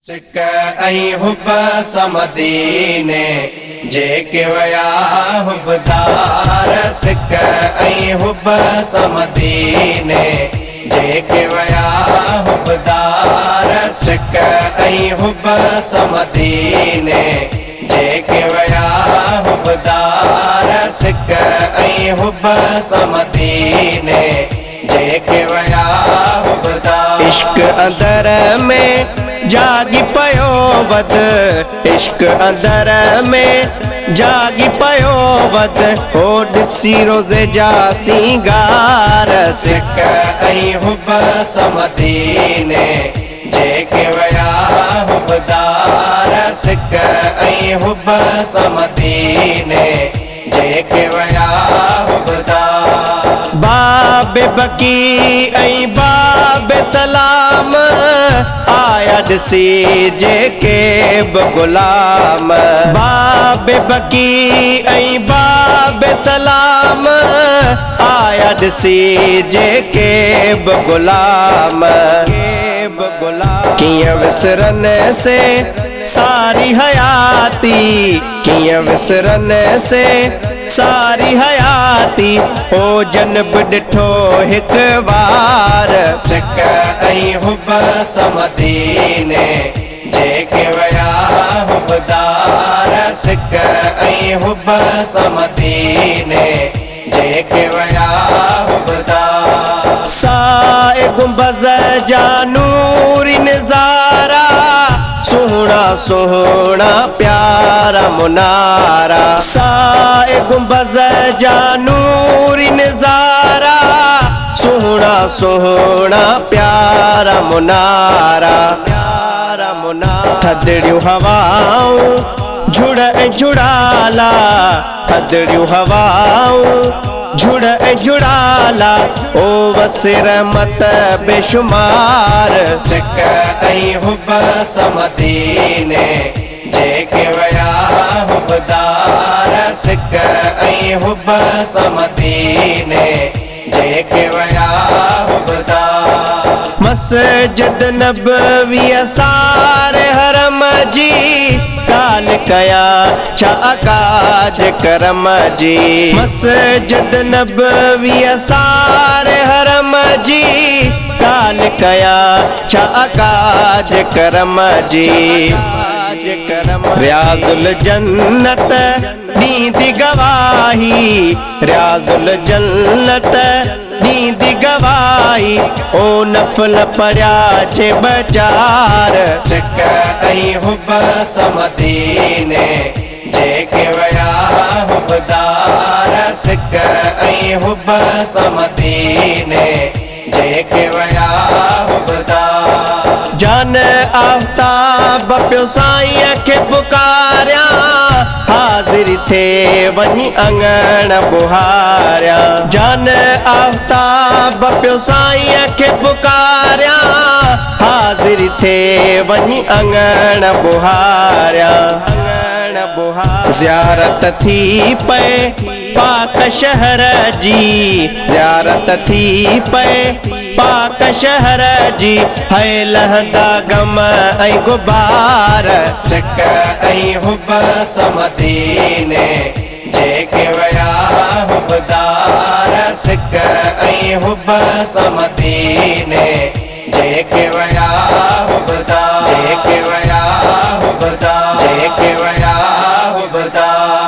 सिक ऐं हुब समदीने जेके वया हुबदार सिक ऐं हुब समदीने जेके वया हुबदार सिक ऐं हुब समदीने जेके वया हुबदार सिक ऐं हुब समदीने जेके वया हुबदार इश्क अंदर में जागी पयो वद इश्क अंदर में जागी पयो वद हो ॾिसी रोज़े जा सिंगार सिक ऐं हुब समदीने जेके वया हुबदार सिक ऐं हुब समदीने जेके वया हुबदार बाबे बकी ऐं बाबे सलाम आया ॾिसी जेके बि ग़ुलाम बाबे बकी ऐं बाबे सलाम आया ॾिसी जेके बि ग़ुलाम कीअं विसरन से सारी हयाती कीअं विसरन से सारी हयाती ओ जनब ॾिठो हिकु बार सिक ऐं हुब समदीने जेके वया हुबदार सिक ऐं हुब समदीने जेके वया हुबदार साए गुंबज़ जा नूरी नज़ारा सोहणा सोहणा प्यारा मुनारा साए गुंबज़ जा नूरी नज़ारा सोहणा सोहणा प्यारा मुनारा प्यारा मुनारा थदड़ियूं हवाऊं झुड़ ऐं झुड़ाला थदड़ियूं हवाऊं झुड़ ऐं झुड़ाला ओ वसिर मत बेशुमार सिक ऐं हुब समदीने जेके वया हुबदार सिक ऐं हुब समदीने जेके वया हुबदार मस्जिद नबवी सारे हरम जी काल कया छा काज करम जी मस्जिद नबवी सारे हरम जी काल कया छा काज करम जी रियाजुल जन्नत नींदी गवाही रियाजुल जन्नत नींदी गवाही ओ नफल पढ़िया जे बचार सिक ऐं हुब समदीने जेके वया हुबदार सिक ऐं हुब समदीने जेके वया हुबदार जान आफ्ताब पियो साईं खे पुकारिया हाज़िर थे वञी अंगण बुहारिया जान आफ्ताब पियो साईं खे पुकारिया हाज़िर थे वञी अंगण बुहारिया ज़ियारत थी पए पाक शहर जी ज़ियारत थी पए पाक शहर जी है लहंदा गम ऐं गुबार सिक ऐं हुब समदीने जेके वया हुबदार सिक ऐं हुब समदीने जेके वया हुबदार जेके वया हुबदार जेके वया हुबदार